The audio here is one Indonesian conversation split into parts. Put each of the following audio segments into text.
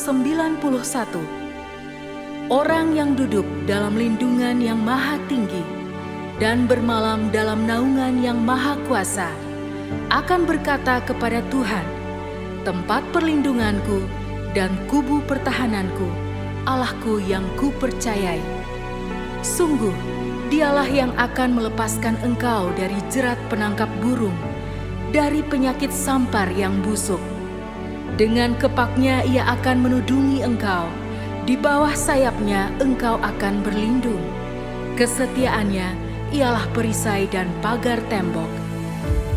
91. Orang yang duduk dalam lindungan yang maha tinggi dan bermalam dalam naungan yang maha kuasa akan berkata kepada Tuhan, tempat perlindunganku dan kubu pertahananku, Allahku yang kupercayai. Sungguh, Dialah yang akan melepaskan engkau dari jerat penangkap burung, dari penyakit sampar yang busuk. Dengan kepaknya Ia akan menudungi engkau, di bawah sayapnya engkau akan berlindung. Kesetiaannya ialah perisai dan pagar tembok.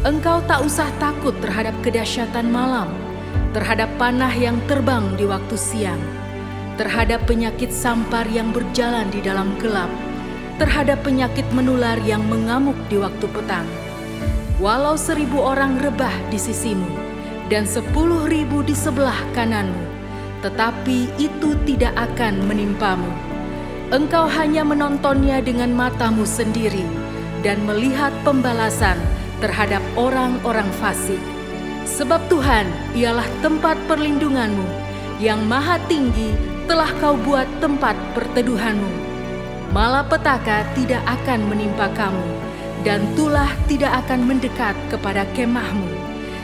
Engkau tak usah takut terhadap kedahsyatan malam, terhadap panah yang terbang di waktu siang, terhadap penyakit sampar yang berjalan di dalam gelap, terhadap penyakit menular yang mengamuk di waktu petang. Walau 1.000 orang rebah di sisimu dan 10.000 di sebelah kananmu, tetapi itu tidak akan menimpamu. Engkau hanya menontonnya dengan matamu sendiri dan melihat pembalasan terhadap orang-orang fasik. Sebab Tuhan ialah tempat perlindunganmu, yang maha tinggi telah kau buat tempat perteduhanmu. Malapetaka tidak akan menimpa kamu, dan tulah tidak akan mendekat kepada kemahmu.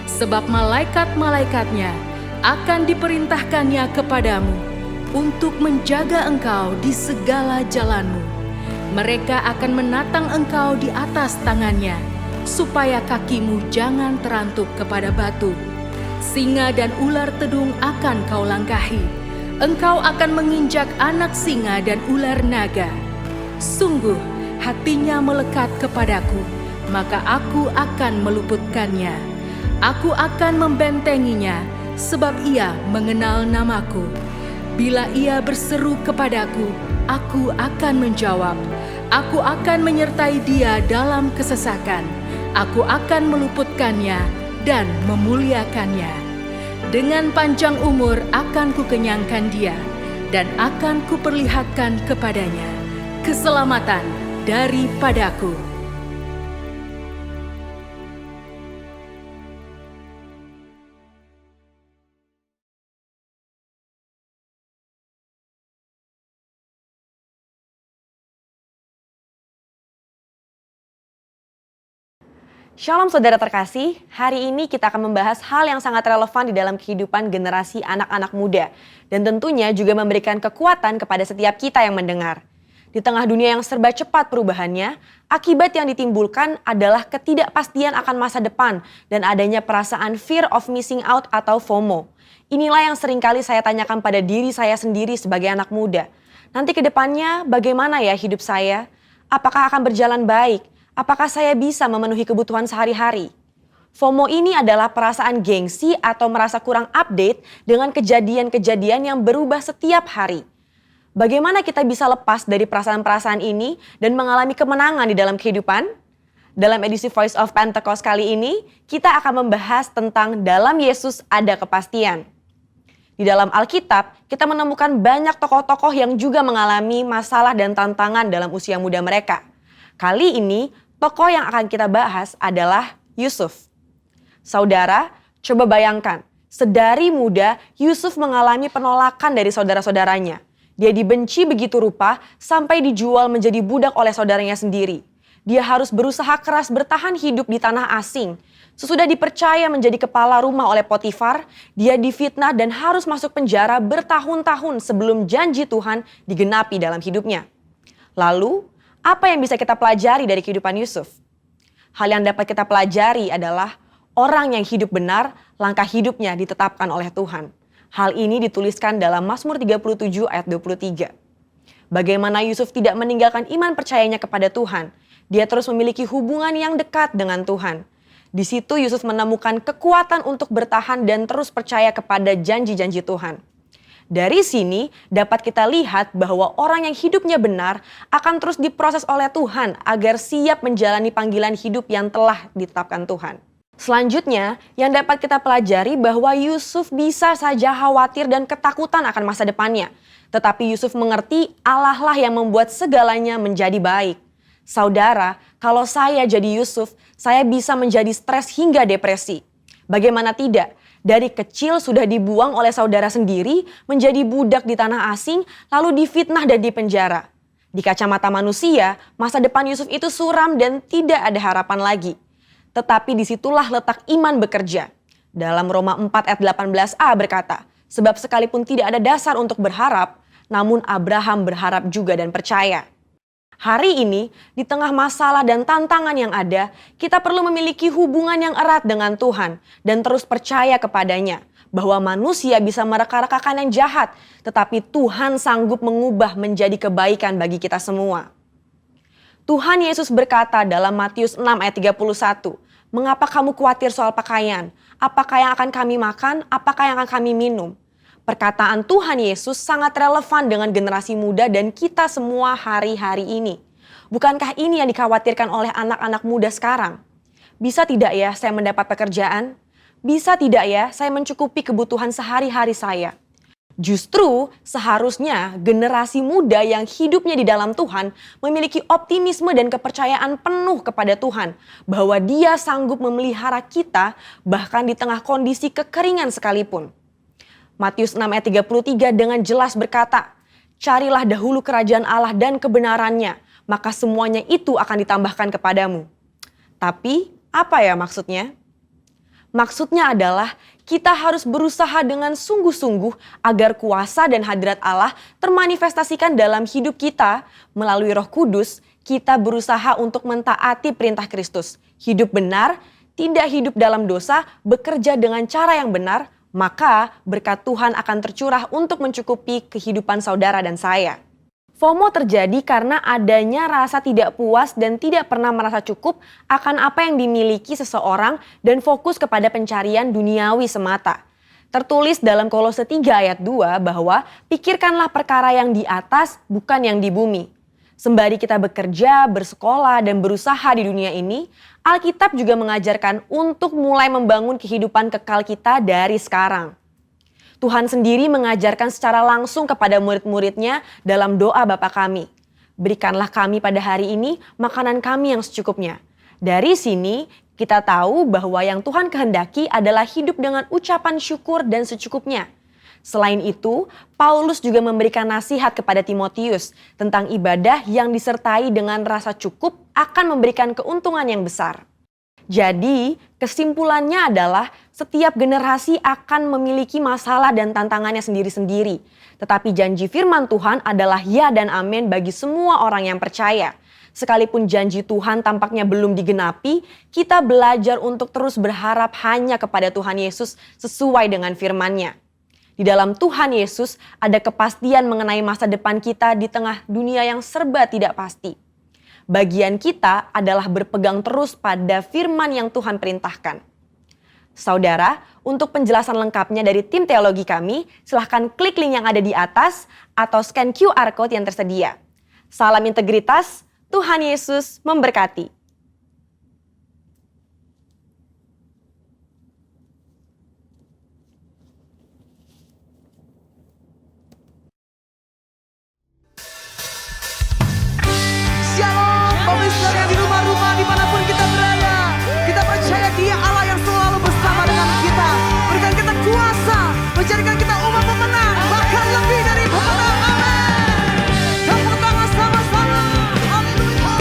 Sebab malaikat-malaikatnya akan diperintahkannya kepadamu untuk menjaga engkau di segala jalanmu. Mereka akan menatang engkau di atas tangannya, supaya kakimu jangan terantuk kepada batu. Singa dan ular tedung akan kau langkahi. Engkau akan menginjak anak singa dan ular naga. Sungguh, hatinya melekat kepadaku, maka aku akan meluputkannya. Aku akan membentenginya, sebab ia mengenal namaku. Bila ia berseru kepadaku, aku akan menjawab. Aku akan menyertai dia dalam kesesakan. Aku akan meluputkannya dan memuliakannya. Dengan panjang umur akan kukenyangkan dia, dan akan kuperlihatkan kepadanya keselamatan daripadaku. Shalom saudara terkasih, hari ini kita akan membahas hal yang sangat relevan di dalam kehidupan generasi anak-anak muda. Dan tentunya juga memberikan kekuatan kepada setiap kita yang mendengar. Di tengah dunia yang serba cepat perubahannya, akibat yang ditimbulkan adalah ketidakpastian akan masa depan dan adanya perasaan fear of missing out atau FOMO. Inilah yang seringkali saya tanyakan pada diri saya sendiri sebagai anak muda. Nanti ke depannya bagaimana ya hidup saya? Apakah akan berjalan baik? Apakah saya bisa memenuhi kebutuhan sehari-hari? FOMO ini adalah perasaan gengsi atau merasa kurang update dengan kejadian-kejadian yang berubah setiap hari. Bagaimana kita bisa lepas dari perasaan-perasaan ini dan mengalami kemenangan di dalam kehidupan? Dalam edisi Voice of Pentecost kali ini, kita akan membahas tentang dalam Yesus ada kepastian. Di dalam Alkitab, kita menemukan banyak tokoh-tokoh yang juga mengalami masalah dan tantangan dalam usia muda mereka. Kali ini, tokoh yang akan kita bahas adalah Yusuf. Saudara, coba bayangkan, sedari muda Yusuf mengalami penolakan dari saudara-saudaranya. Dia dibenci begitu rupa sampai dijual menjadi budak oleh saudaranya sendiri. Dia harus berusaha keras bertahan hidup di tanah asing. Sesudah dipercaya menjadi kepala rumah oleh Potifar, dia difitnah dan harus masuk penjara bertahun-tahun sebelum janji Tuhan digenapi dalam hidupnya. Lalu, apa yang bisa kita pelajari dari kehidupan Yusuf? Hal yang dapat kita pelajari adalah orang yang hidup benar, langkah hidupnya ditetapkan oleh Tuhan. Hal ini dituliskan dalam Mazmur 37 ayat 23. Bagaimana Yusuf tidak meninggalkan iman percayanya kepada Tuhan. Dia terus memiliki hubungan yang dekat dengan Tuhan. Di situ Yusuf menemukan kekuatan untuk bertahan dan terus percaya kepada janji-janji Tuhan. Dari sini dapat kita lihat bahwa orang yang hidupnya benar akan terus diproses oleh Tuhan agar siap menjalani panggilan hidup yang telah ditetapkan Tuhan. Selanjutnya, yang dapat kita pelajari bahwa Yusuf bisa saja khawatir dan ketakutan akan masa depannya. Tetapi Yusuf mengerti Allah lah yang membuat segalanya menjadi baik. Saudara, kalau saya jadi Yusuf, saya bisa menjadi stres hingga depresi. Bagaimana tidak? Dari kecil sudah dibuang oleh saudara sendiri, menjadi budak di tanah asing, lalu difitnah dan dipenjara. Di kacamata manusia, masa depan Yusuf itu suram dan tidak ada harapan lagi. Tetapi disitulah letak iman bekerja. Dalam Roma 4 ayat 18a berkata, sebab sekalipun tidak ada dasar untuk berharap, namun Abraham berharap juga dan percaya. Hari ini, di tengah masalah dan tantangan yang ada, kita perlu memiliki hubungan yang erat dengan Tuhan dan terus percaya kepadanya bahwa manusia bisa mereka-rekakan yang jahat, tetapi Tuhan sanggup mengubah menjadi kebaikan bagi kita semua. Tuhan Yesus berkata dalam Matius 6 ayat 31, "Mengapa kamu khawatir soal pakaian? Apakah yang akan kami makan? Apakah yang akan kami minum?" Perkataan Tuhan Yesus sangat relevan dengan generasi muda dan kita semua hari-hari ini. Bukankah ini yang dikhawatirkan oleh anak-anak muda sekarang? Bisa tidak ya saya mendapat pekerjaan? Bisa tidak ya saya mencukupi kebutuhan sehari-hari saya? Justru seharusnya generasi muda yang hidupnya di dalam Tuhan memiliki optimisme dan kepercayaan penuh kepada Tuhan bahwa Dia sanggup memelihara kita bahkan di tengah kondisi kekeringan sekalipun. Matius 6 ayat 33 dengan jelas berkata, "Carilah dahulu kerajaan Allah dan kebenarannya, maka semuanya itu akan ditambahkan kepadamu." Tapi apa ya maksudnya? Maksudnya adalah kita harus berusaha dengan sungguh-sungguh agar kuasa dan hadirat Allah termanifestasikan dalam hidup kita. Melalui Roh Kudus, kita berusaha untuk mentaati perintah Kristus. Hidup benar, tidak hidup dalam dosa, bekerja dengan cara yang benar, maka berkat Tuhan akan tercurah untuk mencukupi kehidupan saudara dan saya. FOMO terjadi karena adanya rasa tidak puas dan tidak pernah merasa cukup akan apa yang dimiliki seseorang dan fokus kepada pencarian duniawi semata. Tertulis dalam Kolose 3 ayat 2 bahwa pikirkanlah perkara yang di atas bukan yang di bumi. Sembari kita bekerja, bersekolah, dan berusaha di dunia ini, Alkitab juga mengajarkan untuk mulai membangun kehidupan kekal kita dari sekarang. Tuhan sendiri mengajarkan secara langsung kepada murid-muridnya dalam doa Bapa kami. Berikanlah kami pada hari ini makanan kami yang secukupnya. Dari sini kita tahu bahwa yang Tuhan kehendaki adalah hidup dengan ucapan syukur dan secukupnya. Selain itu, Paulus juga memberikan nasihat kepada Timotius tentang ibadah yang disertai dengan rasa cukup akan memberikan keuntungan yang besar. Jadi, kesimpulannya adalah setiap generasi akan memiliki masalah dan tantangannya sendiri-sendiri. Tetapi janji firman Tuhan adalah ya dan amin bagi semua orang yang percaya. Sekalipun janji Tuhan tampaknya belum digenapi, kita belajar untuk terus berharap hanya kepada Tuhan Yesus sesuai dengan firman-Nya. Di dalam Tuhan Yesus ada kepastian mengenai masa depan kita di tengah dunia yang serba tidak pasti. Bagian kita adalah berpegang terus pada firman yang Tuhan perintahkan. Saudara, untuk penjelasan lengkapnya dari tim teologi kami, silahkan klik link yang ada di atas atau scan QR Code yang tersedia. Salam integritas, Tuhan Yesus memberkati. Shalom, Bapak Ibu sekalian di rumah-rumah dimanapun kita berada. Kita percaya Dia Allah yang selalu bersama dengan kita. Berikan kita kuasa, menjadikan kita umat pemenang, bahkan lebih dari pemenang. Amin. Tepuk tangan sama-sama. Haleluya.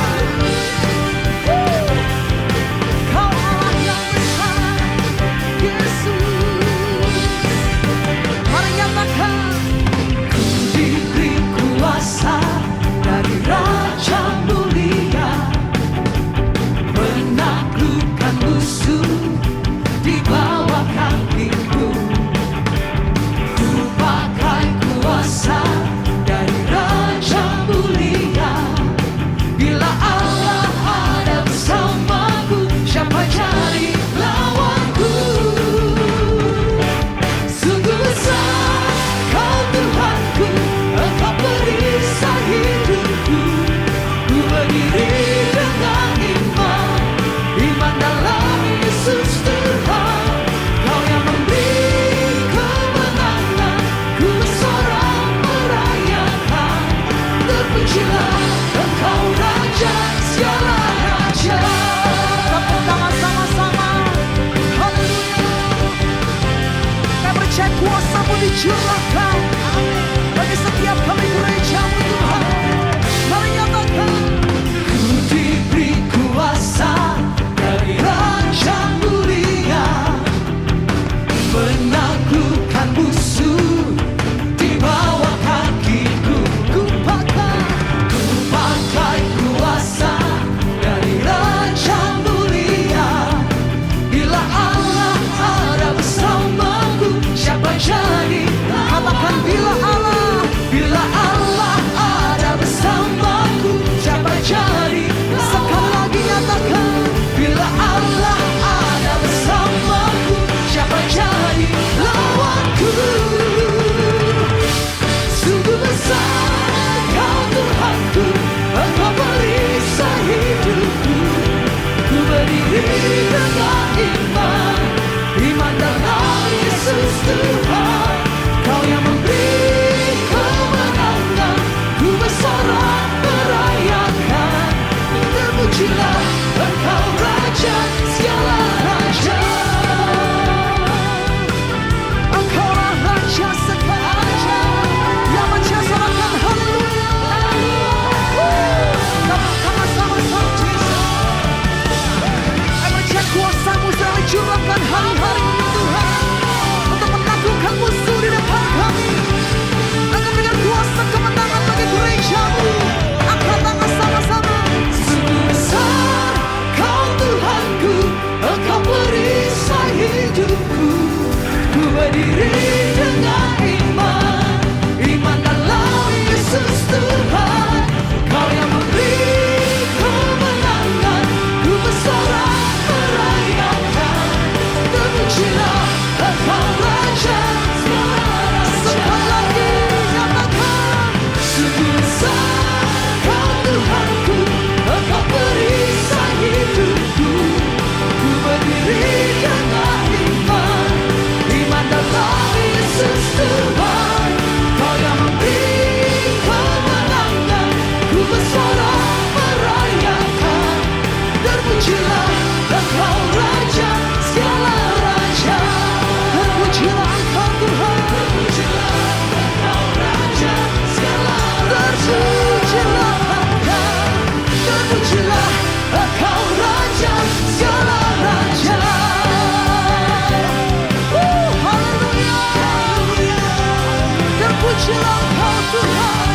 Pujilah Engkau Tuhan,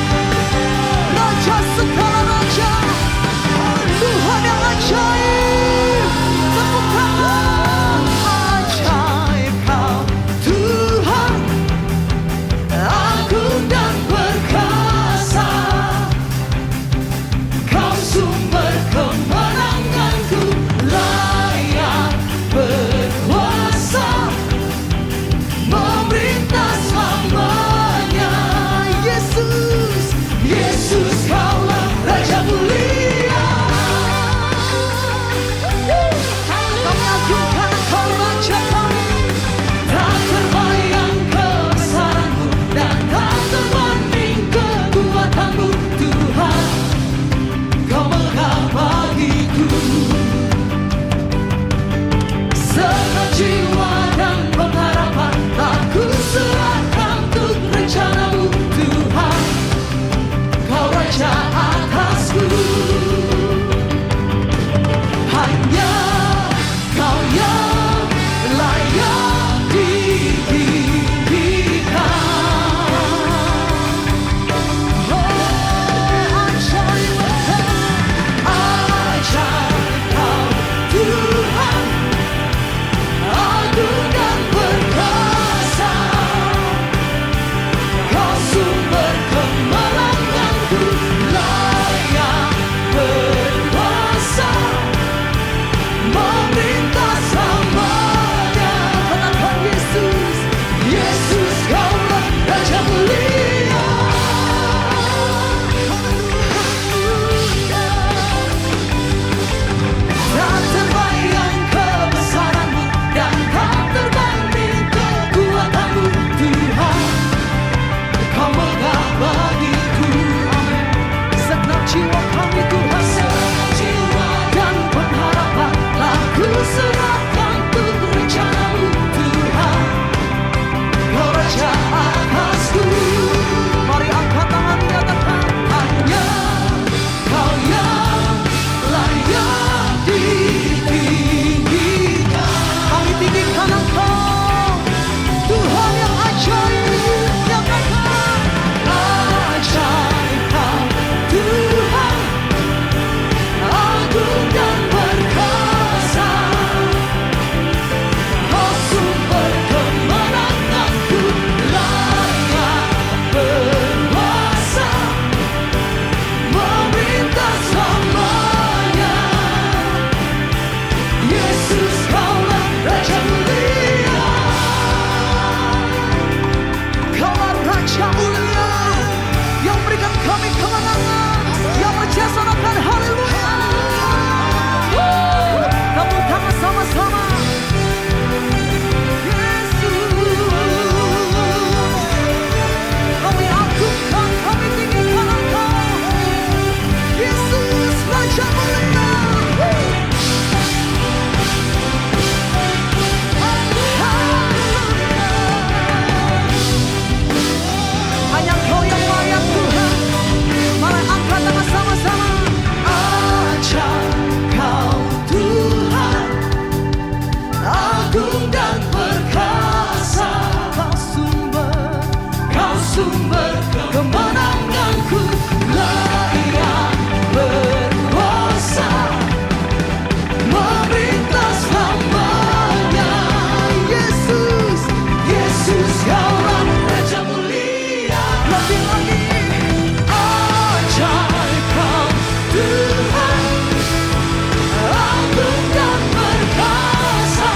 Raja segala raja, Tuhan yang ajaib. Tepuk tangan. Ajaib Kau Tuhan, agung dan perkasa. Kau sumber kemenanganku, layak berkuasa, memerintah selamanya. Yesus, Yesus Kaulah Raja mulia. Kami agungkan Engkau Raja kami, tak terbayang kebesaran-Mu dan tak terbanding kekuatan-Mu. Tuhan, Kau megah bagiku. Segenap jiwa dan pengharapan aku serahkan untuk rencana-Mu. Tuhan, Kau Raja atasku. Hanya Kau yang layak ditinggikan. Oh, ajaib Kau Tuhan, agung dan perkasa. Kau sumber kemenanganku, layak berkuasa, memerintah selamanya. Katakan Yesus, Yesus Kaulah Raja mulia. Tak terbayang kebesaran-Mu dan tak terbanding kekuatan-Mu. Tuhan, Kau megah bagiku. Segenap jiwa kami Tuhan, segenap jiwa dan pengharapan aku serahkan untuk rencana-Mu. Tuhan, Kau Raja atasku. Mari angkat tangan nyatakan, hanya Kau yang layak ditinggikan. Kami tinggikan Engkau, Tuhan yang ajaib. Nyatakan, ajaib Kau Tuhan, agung dan perkasa. Kau sumber kemenanganku, layak berkuasa, memerintah selamanya. Yesus Kaulah Raja mulia. Kaulah Raja mulia, yang berikan kami kemenangan, yang berjasa-jasakan. Haleluya. Tepuk tangan sama-sama. Yesus, kami agungkan, kami tinggikan Engkau. Yesus Raja mulia. Hanya Engkau yang layak Tuhan. Mari angkat tangan sama-sama. Ajaib Kau Tuhan, agung dan perkasa. Kau sumber kemenanganku, layak berkuasa, memerintah selamanya. Yesus, Yesus Kaulah Raja mulia. Lebih lagi, ajaib Kau Tuhan, agung dan perkasa.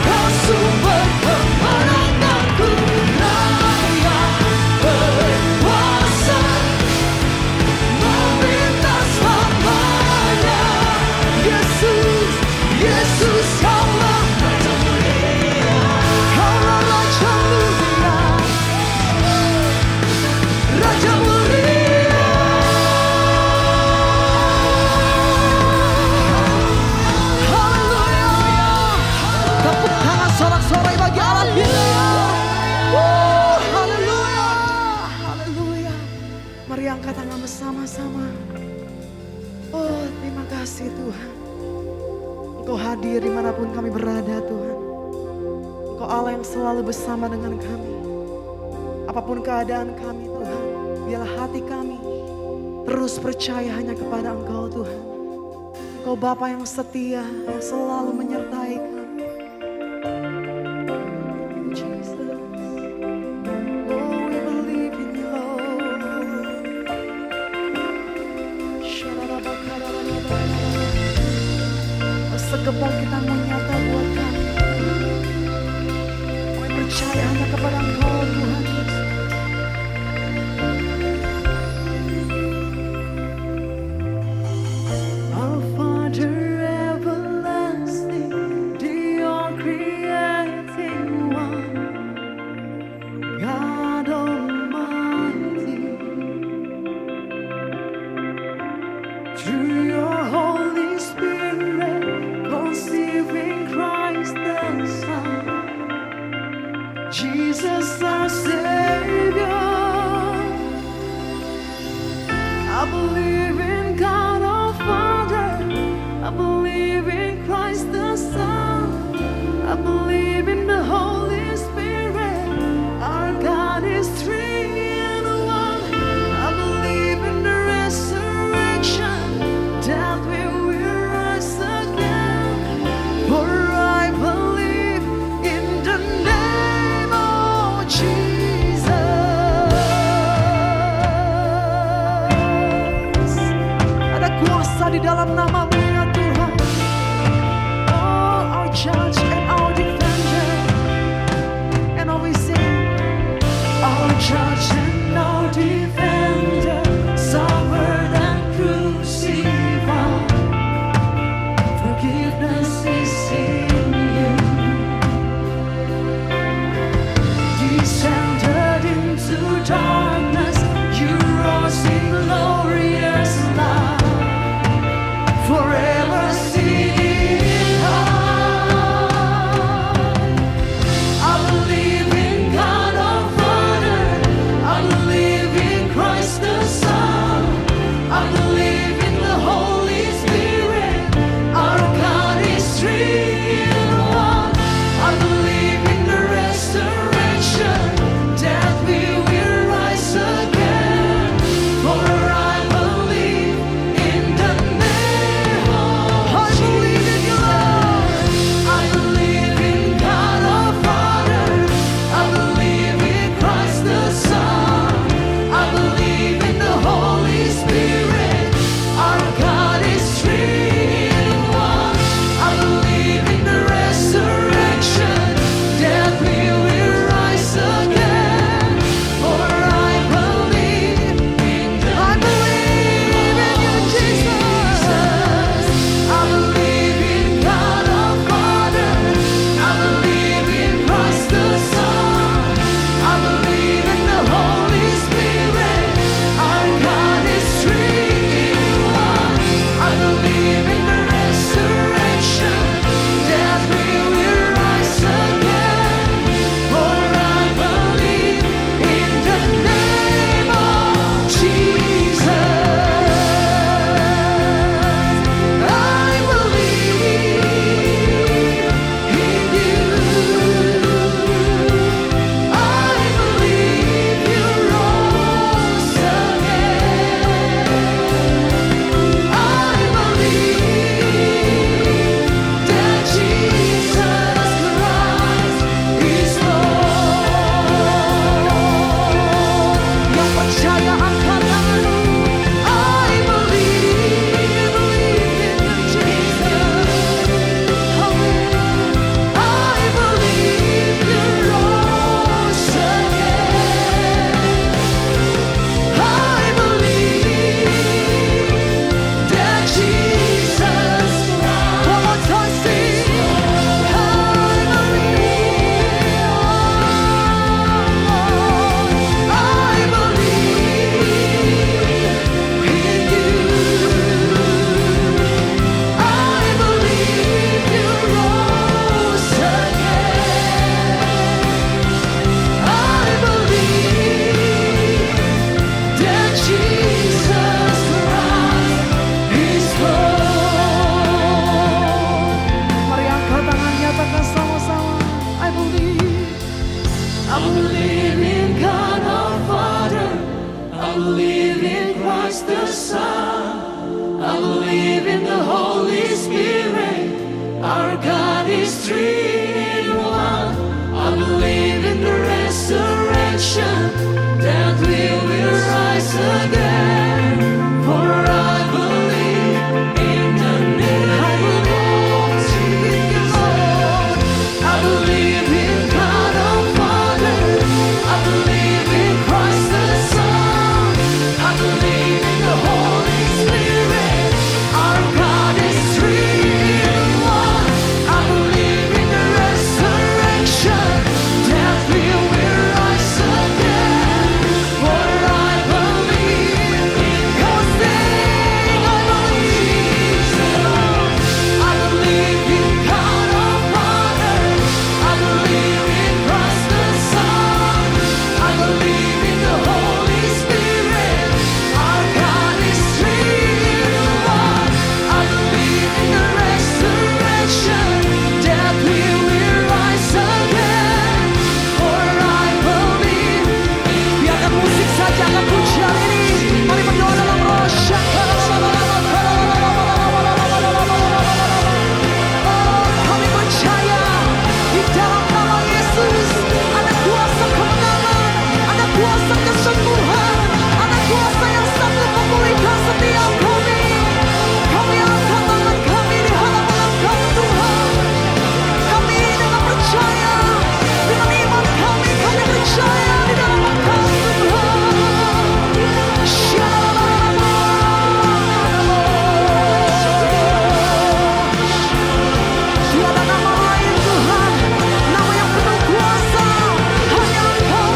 Kau sumber kemenanganku, layak berkuasa, memerintah selamanya. Yesus, Yesus Kaulah Raja mulia. Kaulah Raja mulia, Raja mulia. Haleluya. Tepuk tangan sorak-sorai bagi Allah kita. Haleluya. Haleluya. Mari angkat tangan bersama-sama. Oh, terima kasih Tuhan. Engkau hadir dimanapun kami berada Tuhan. Engkau Allah yang selalu bersama dengan kami. Apapun keadaan kami Tuhan, biarlah hati kami terus percaya hanya kepada Engkau Tuhan. Engkau Bapa yang setia, yang selalu menyertai kami. Jesus, oh we believe in you Lord. Kebangkitanmu nyata buat kami. Kami percaya hanya kepada Engkau Tuhan Yesus. Our Father everlasting, the all-creating one, God Almighty, through your Holy Spirit, conceiving Christ the Son, Jesus our Savior. I believe in God our Father, I believe in Christ the Son, I believe in the Holy Spirit, our God is three in one. I believe in the resurrection, that we will rise again. For I believe in the name of Jesus. Ada kuasa di dalam nama-Mu ya Tuhan. Oh, our judge and our defender. And always sing, our judge and our defender, suffered and crucified. Forgiveness is in you. Descended into darkness, you rose in glorious light. Forever seated high. I believe in God our Father, I believe in Christ Son. I believe in the Holy Spirit. Our God is three in one. I believe in the resurrection, that we will rise again. For I believe in the name of Jesus. I believe in God our Father. I believe in Christ the Son. I believe in the Holy Spirit. Our God is three in one. I believe in the resurrection, that we will rise again. For I believe in God. Sing, I believe. I believe in God our Father. I believe in Christ the Son. I believe in the Holy Spirit. Our God is three in one. I believe in the resurrection, that we will rise again. For I believe in Biarkan musik saja akan pujian ini. Mari berdoa dalam roh. Oh, kami percaya di dalam nama Yesus ada kuasa kemenangan, ada kuasa kesembuhan, ada kuasa yang sanggup memulihkan setiap kami. Kami angkat tangan kami di hadapan Engkau Tuhan. Kami dengan percaya, dengan iman kami percaya di dalam Engkau Tuhan. Tiada nama lain Tuhan, nama yang penuh kuasa, hanya Engkau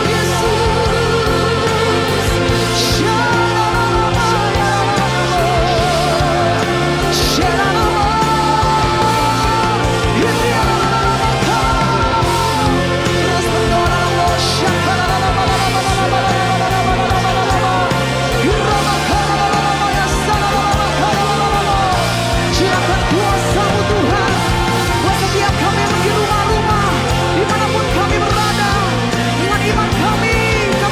Terus berdoa dalam roh. Curahkan kuasa-Mu Tuhan, buat setiap kami yang di rumah-rumah, dimanapun kami berada. Dengan iman kami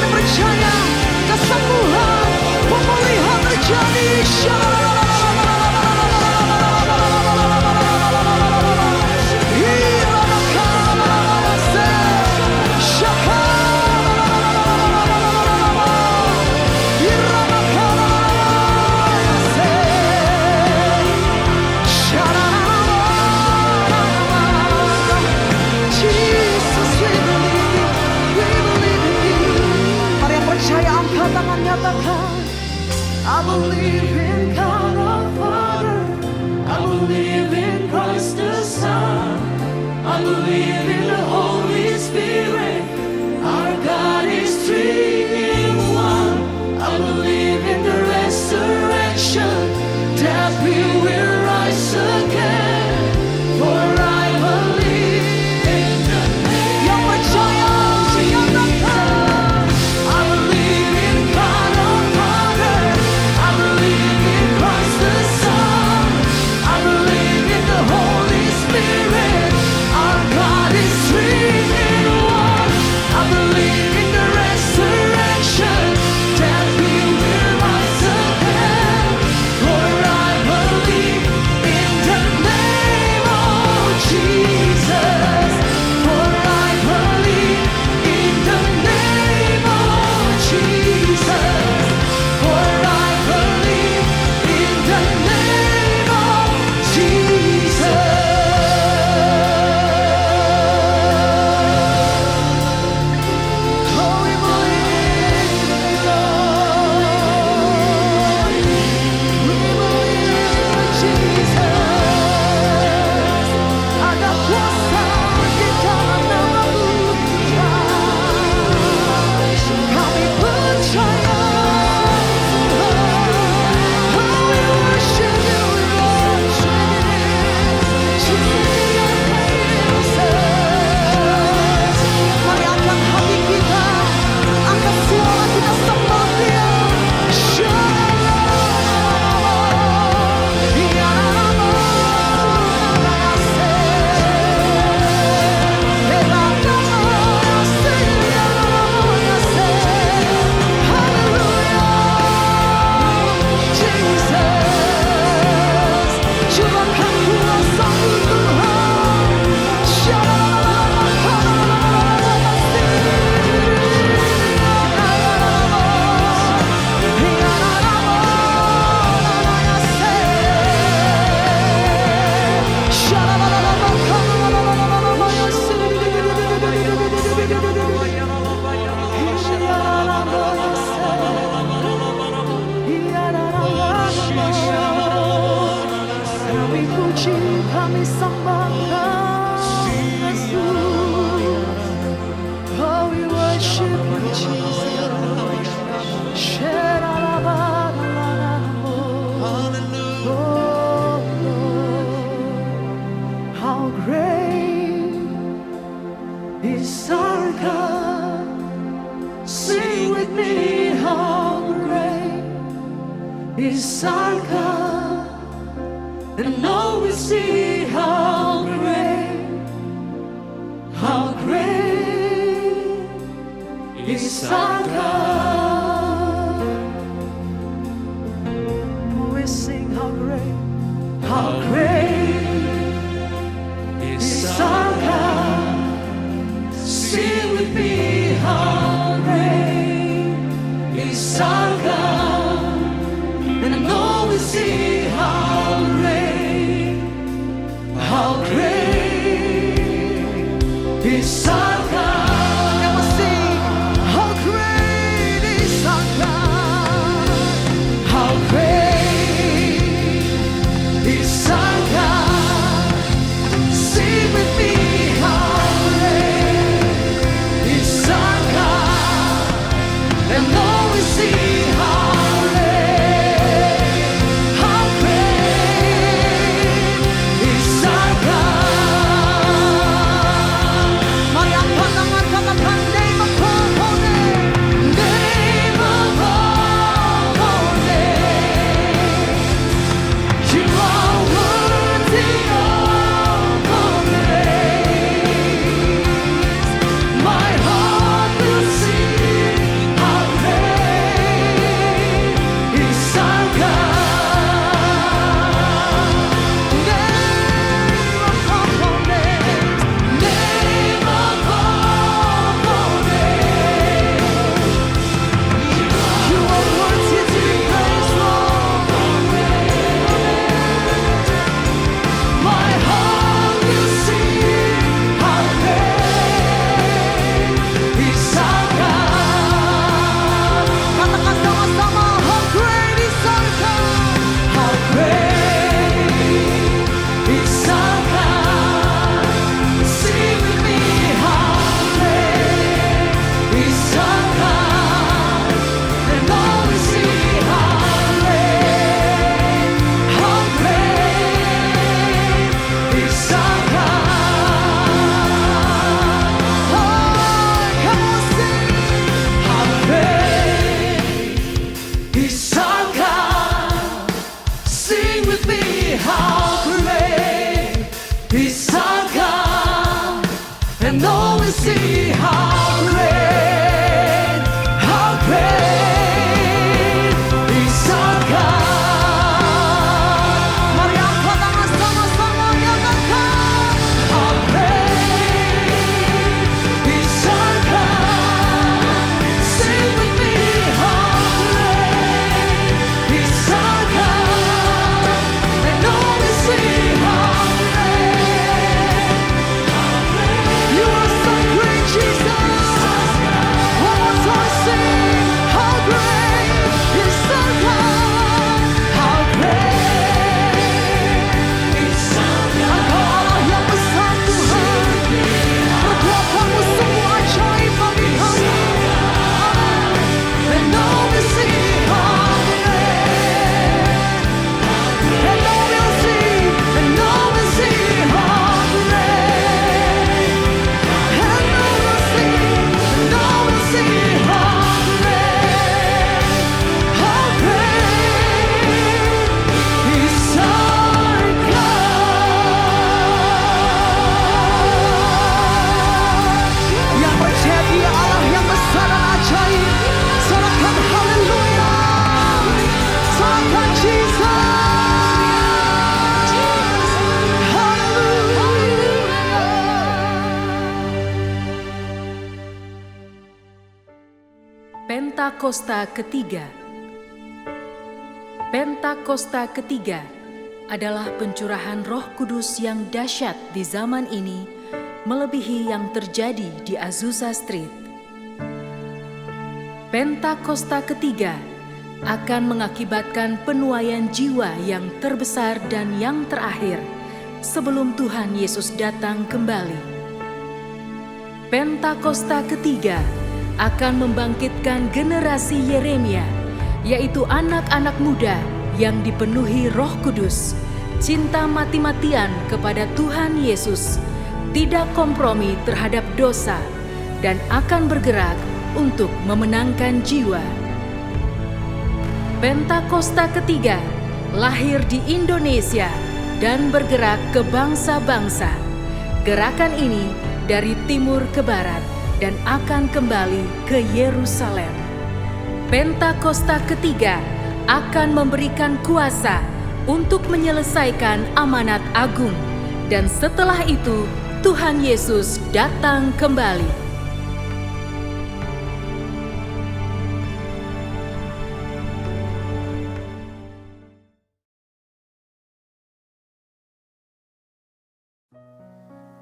percaya kesembuhan, pemulihan terjadi. Mari yang percaya angkat tangan, nyatakan I believe in God our Father. I believe in Christ the Son. I believe in the Holy Spirit. Our God is three in one. I believe in the resurrection, that we will rise again. For I believe in the name yang percaya of nyatakan. I believe in God our Father. I believe in Christ the Son. I believe Sing with me, how great is our God, and all will see how great is our God. We sing how great is our God. Sing with me, how great is our God, and I know we see how great is our God. And we sing, how great is our God. How great is our God. Sing with me, how great is our God, and all we see how great is our God. Mari angkat tangan, katakan name above all name. Name above all names, you are worthy of all praise. My heart will sing, how great is our God. Name above all names. Name above all names, You are worthy to be praised, Lord. my heart will sing, how great is our God. Katakan sama-sama, how great is our God. How great is our God. Sing with me, how great is our God, and all we see how great is our God. Oh, come on, sing. How great is our God. Sing with me, how great is our God, and all we see how great is our God. Mari angkat tangan sama-sama, nyatakan. How great is our God. Sing with me, how great is our God, and all we see how great You are so great, Jesus. One more time, sing. How great is our God. how great is our God. Allah yang besar Tuhan. Perbuatanmu semua ajaib bagi kami. And all we see how great, And all will see. and all we see how great, And all will see. and all we see how great is our God. Yang percaya Dia Allah yang besar dan ajaib. Sorakan haleluya. Sorakan Jesus. Pentakosta ketiga. Pentakosta ketiga adalah pencurahan Roh Kudus yang dahsyat di zaman ini, melebihi yang terjadi di Azusa Street. Pentakosta ketiga akan mengakibatkan penuaian jiwa yang terbesar dan yang terakhir sebelum Tuhan Yesus datang kembali. Pentakosta ketiga akan membangkitkan generasi Yeremia, yaitu anak-anak muda yang dipenuhi Roh Kudus, cinta mati-matian kepada Tuhan Yesus, tidak kompromi terhadap dosa, dan akan bergerak untuk memenangkan jiwa. Pentakosta ketiga lahir di Indonesia dan bergerak ke bangsa-bangsa. Gerakan ini dari timur ke barat dan akan kembali ke Yerusalem. Pentakosta ketiga akan memberikan kuasa untuk menyelesaikan amanat agung, dan setelah itu Tuhan Yesus datang kembali.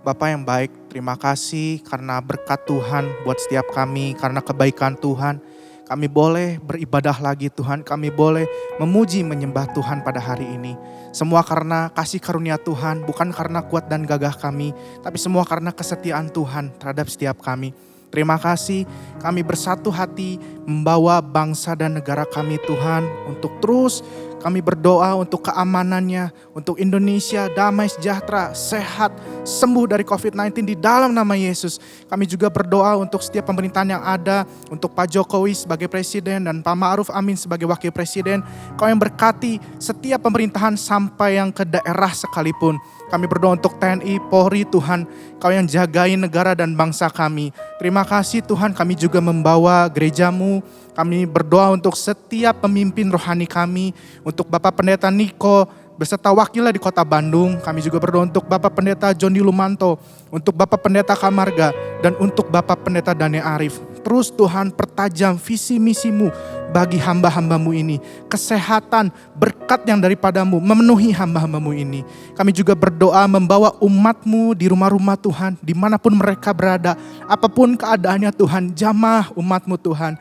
Bapa yang baik, terima kasih karena berkat Tuhan buat setiap kami, karena kebaikan Tuhan. Kami boleh beribadah lagi Tuhan, kami boleh memuji menyembah Tuhan pada hari ini. Semua karena kasih karunia Tuhan, bukan karena kuat dan gagah kami, tapi semua karena kesetiaan Tuhan terhadap setiap kami. Terima kasih kami bersatu hati membawa bangsa dan negara kami Tuhan untuk terus kami berdoa untuk keamanannya, untuk Indonesia damai sejahtera, sehat, sembuh dari COVID-19 di dalam nama Yesus. Kami juga berdoa untuk setiap pemerintahan yang ada, untuk Pak Jokowi sebagai presiden dan Pak Ma'ruf Amin sebagai wakil presiden. Kau yang berkati setiap pemerintahan sampai yang ke daerah sekalipun. Kami berdoa untuk TNI, Polri Tuhan, Kau yang jagain negara dan bangsa kami. Terima kasih Tuhan, kami juga membawa gerejamu. Kami berdoa untuk setiap pemimpin rohani kami, untuk Bapak Pendeta Niko beserta wakilnya di Kota Bandung. Kami juga berdoa untuk Bapak Pendeta Joni Lumanto, untuk Bapak Pendeta Kamarga, dan untuk Bapak Pendeta Daniel Arif. Terus Tuhan pertajam visi misimu bagi hamba-hambamu ini. Kesehatan, berkat yang daripadamu memenuhi hamba-hambamu ini. Kami juga berdoa membawa umatmu di rumah-rumah Tuhan, dimanapun mereka berada. Apapun keadaannya Tuhan, jamah umatmu Tuhan.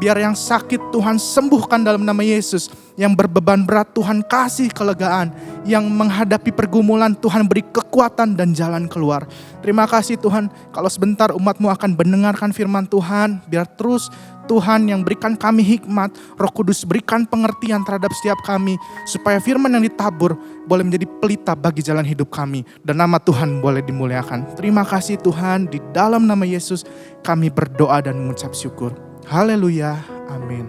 Biar yang sakit Tuhan sembuhkan dalam nama Yesus. Yang berbeban berat Tuhan kasih kelegaan. Yang menghadapi pergumulan Tuhan beri kekuatan dan jalan keluar. Terima kasih Tuhan, kalau sebentar umatmu akan mendengarkan firman Tuhan. Biar terus Tuhan yang berikan kami hikmat, Roh Kudus berikan pengertian terhadap setiap kami. Supaya firman yang ditabur boleh menjadi pelita bagi jalan hidup kami. Dan nama Tuhan boleh dimuliakan. Terima kasih Tuhan, di dalam nama Yesus kami berdoa dan mengucap syukur. Haleluya, amin.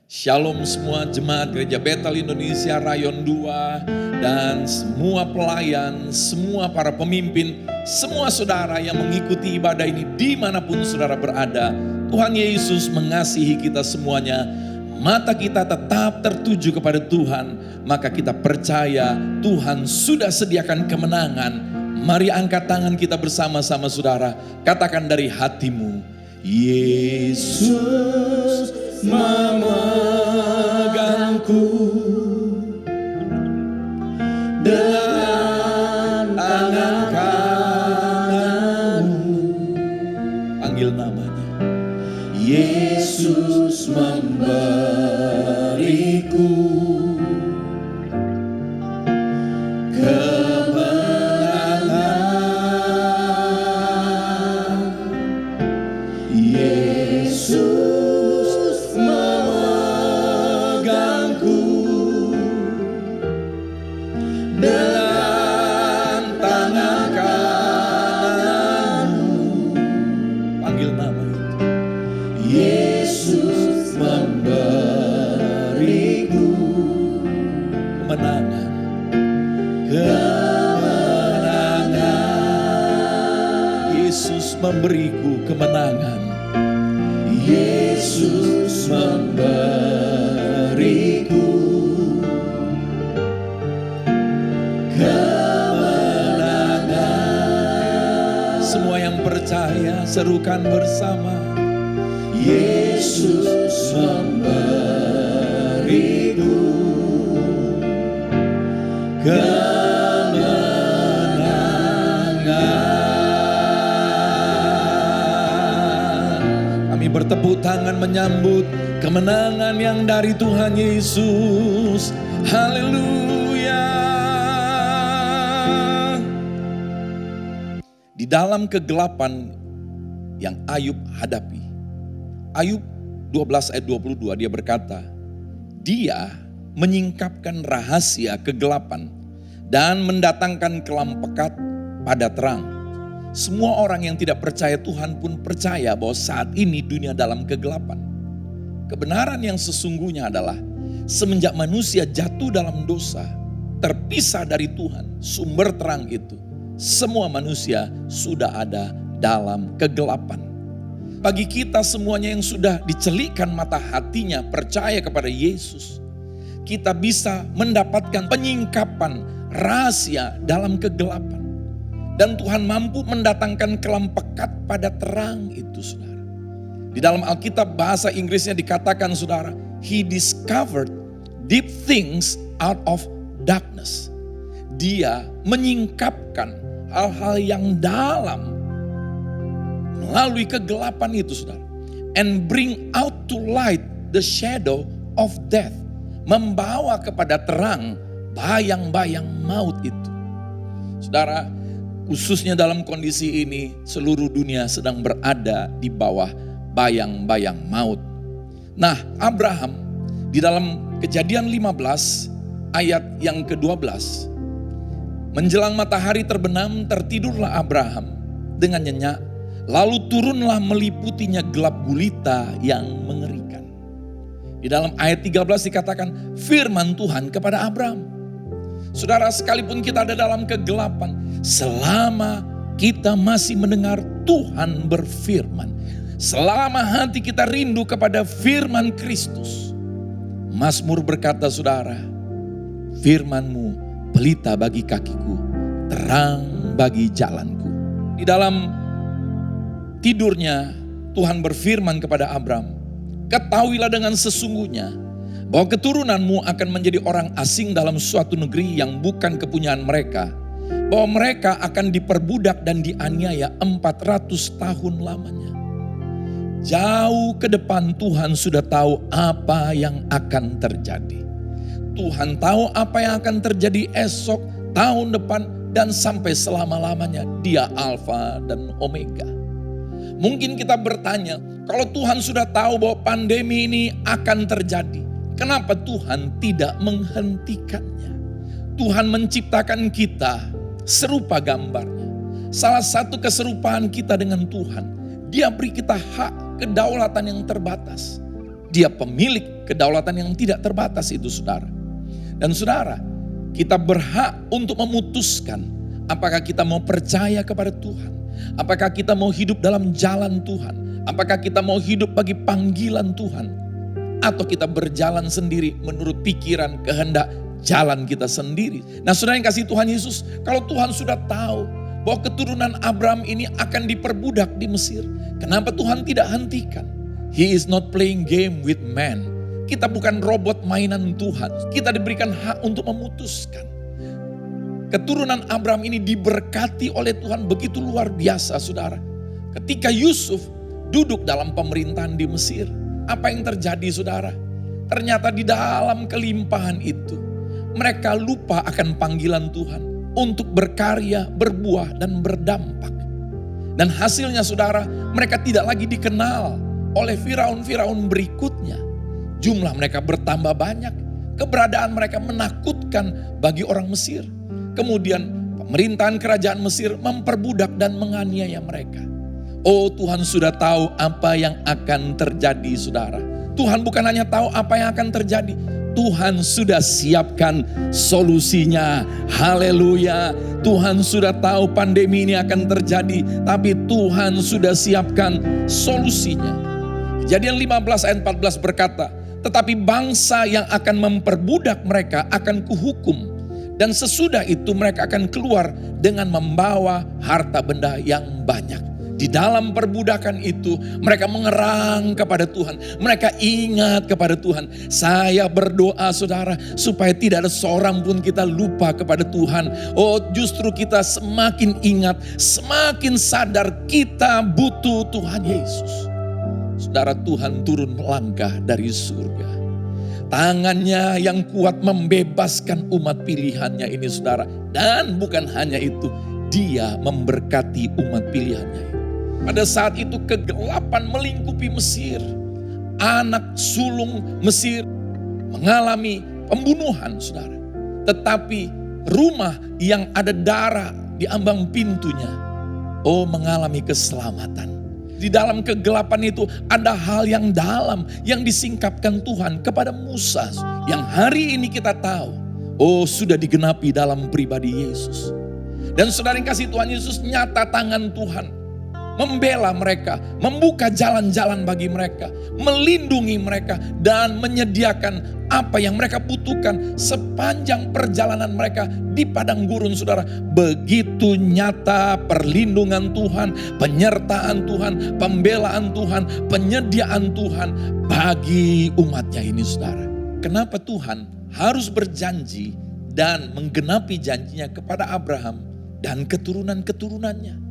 Shalom semua jemaat Gereja Betel Indonesia Rayon 2 dan semua pelayan, semua para pemimpin, semua saudara yang mengikuti ibadah ini dimanapun saudara berada. Tuhan Yesus mengasihi kita semuanya. Mata kita tetap tertuju kepada Tuhan, maka kita percaya Tuhan sudah sediakan kemenangan. Mari angkat tangan kita bersama-sama saudara, katakan dari hatimu, Yesus memegangku dengan tangan kananmu. Panggil namanya. Yesus memberiku kemenangan. Yesus memegangku dengan tangan kananmu. Panggil nama itu. Yesus memberiku kemenangan. Kemenangan. Yesus memberiku kemenangan. Yesus memberiku kemenangan. Semua yang percaya serukan bersama. Yesus memberiku kemenangan. Kami bertepuk tangan menyambut kemenangan yang dari Tuhan Yesus. Haleluya. Di dalam kegelapan yang Ayub hadapi. Ayub 12 ayat 22 dia berkata, dia menyingkapkan rahasia kegelapan dan mendatangkan kelam pekat pada terang. Semua orang yang tidak percaya Tuhan pun percaya bahwa saat ini dunia dalam kegelapan. Kebenaran yang sesungguhnya adalah semenjak manusia jatuh dalam dosa, terpisah dari Tuhan, sumber terang itu, semua manusia sudah ada dalam kegelapan. Bagi kita semuanya yang sudah dicelikkan mata hatinya percaya kepada Yesus, kita bisa mendapatkan penyingkapan rahasia dalam kegelapan. Dan Tuhan mampu mendatangkan kelam pekat pada terang itu, saudara. Di dalam Alkitab bahasa Inggrisnya dikatakan, saudara, He discovered deep things out of darkness. Dia menyingkapkan hal-hal yang dalam melalui kegelapan itu, saudara. And bring out to light the shadow of death. Membawa kepada terang bayang-bayang maut itu. Saudara, khususnya dalam kondisi ini seluruh dunia sedang berada di bawah bayang-bayang maut. Nah, Abraham di dalam Kejadian 15 ayat yang ke-12. Menjelang matahari terbenam, tertidurlah Abraham dengan nyenyak. Lalu turunlah meliputinya gelap gulita yang mengerikan. Di dalam ayat 13 dikatakan firman Tuhan kepada Abraham. Saudara, sekalipun kita ada dalam kegelapan, selama kita masih mendengar Tuhan berfirman, selama hati kita rindu kepada firman Kristus, Mazmur berkata, saudara, firman-Mu pelita bagi kakiku, terang bagi jalanku. Di dalam tidurnya Tuhan berfirman kepada Abraham, ketahuilah dengan sesungguhnya bahwa keturunanmu akan menjadi orang asing dalam suatu negeri yang bukan kepunyaan mereka, bahwa mereka akan diperbudak dan dianiaya 400 tahun lamanya. Jauh ke depan Tuhan sudah tahu apa yang akan terjadi. Tuhan tahu apa yang akan terjadi esok, tahun depan, dan sampai selama-lamanya. Dia Alfa dan Omega. Mungkin kita bertanya, kalau Tuhan sudah tahu bahwa pandemi ini akan terjadi, kenapa Tuhan tidak menghentikannya? Tuhan menciptakan kita serupa gambarnya. Salah satu keserupaan kita dengan Tuhan, Dia beri kita hak kedaulatan yang terbatas. Dia pemilik kedaulatan yang tidak terbatas itu, saudara. Dan saudara, kita berhak untuk memutuskan apakah kita mau percaya kepada Tuhan. Apakah kita mau hidup dalam jalan Tuhan? Apakah kita mau hidup bagi panggilan Tuhan? Atau kita berjalan sendiri menurut pikiran, kehendak, jalan kita sendiri. Nah, saudara yang kasih Tuhan Yesus, kalau Tuhan sudah tahu bahwa keturunan Abraham ini akan diperbudak di Mesir, kenapa Tuhan tidak hentikan? He is not playing game with man. Kita bukan robot mainan Tuhan. Kita diberikan hak untuk memutuskan. Keturunan Abraham ini diberkati oleh Tuhan begitu luar biasa, saudara. Ketika Yusuf duduk dalam pemerintahan di Mesir, apa yang terjadi, saudara? Ternyata di dalam kelimpahan itu, mereka lupa akan panggilan Tuhan untuk berkarya, berbuah, dan berdampak. Dan hasilnya, saudara, mereka tidak lagi dikenal oleh Firaun-Firaun berikutnya. Jumlah mereka bertambah banyak, keberadaan mereka menakutkan bagi orang Mesir. Kemudian pemerintahan kerajaan Mesir memperbudak dan menganiaya mereka. Oh, Tuhan sudah tahu apa yang akan terjadi, saudara. Tuhan bukan hanya tahu apa yang akan terjadi, Tuhan sudah siapkan solusinya. Haleluya. Tuhan sudah tahu pandemi ini akan terjadi, tapi Tuhan sudah siapkan solusinya. Kejadian 15 ayat 14 berkata, tetapi bangsa yang akan memperbudak mereka akan kuhukum, dan sesudah itu mereka akan keluar dengan membawa harta benda yang banyak. Di dalam perbudakan itu mereka mengerang kepada Tuhan. Mereka ingat kepada Tuhan. Saya berdoa, saudara, supaya tidak ada seorang pun kita lupa kepada Tuhan. Oh, justru kita semakin ingat, semakin sadar kita butuh Tuhan Yesus. Saudara, Tuhan turun melangkah dari surga. Tangannya yang kuat membebaskan umat pilihannya ini, saudara. Dan bukan hanya itu, Dia memberkati umat pilihannya. Pada saat itu kegelapan melingkupi Mesir. Anak sulung Mesir mengalami pembunuhan, saudara. Tetapi rumah yang ada darah di ambang pintunya Oh, mengalami keselamatan. Di dalam kegelapan itu ada hal yang dalam yang disingkapkan Tuhan kepada Musa. Yang hari ini kita tahu, oh sudah digenapi dalam pribadi Yesus. Dan saudara yang kasih Tuhan Yesus, nyata tangan Tuhan membela mereka, membuka jalan-jalan bagi mereka, melindungi mereka, dan menyediakan apa yang mereka butuhkan sepanjang perjalanan mereka di padang gurun, saudara. Begitu nyata perlindungan Tuhan, penyertaan Tuhan, pembelaan Tuhan, penyediaan Tuhan bagi umatnya ini, saudara. Kenapa Tuhan harus berjanji dan menggenapi janjinya kepada Abraham dan keturunan-keturunannya?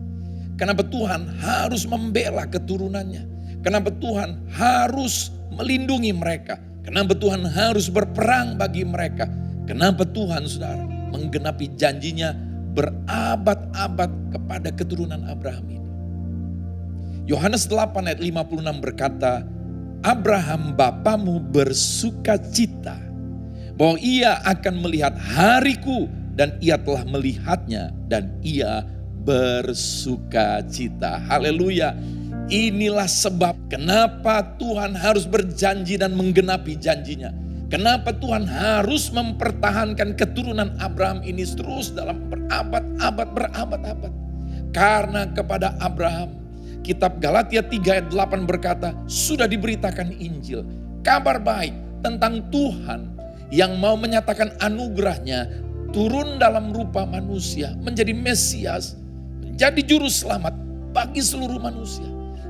Kenapa Tuhan harus membela keturunannya? Kenapa Tuhan harus melindungi mereka? Kenapa Tuhan harus berperang bagi mereka? Kenapa Tuhan, saudara, menggenapi janjinya berabad-abad kepada keturunan Abraham ini? Yohanes 8 ayat 56 berkata, Abraham bapamu bersuka cita bahwa ia akan melihat hariku, dan ia telah melihatnya dan ia bersuka cita. Haleluya. Inilah sebab kenapa Tuhan harus berjanji dan menggenapi janjinya. Kenapa Tuhan harus mempertahankan keturunan Abraham ini terus dalam berabad-abad. Karena kepada Abraham, kitab Galatia 3 ayat 8 berkata, sudah diberitakan Injil, kabar baik tentang Tuhan yang mau menyatakan anugerahnya turun dalam rupa manusia, menjadi Mesias, menjadi juru selamat bagi seluruh manusia.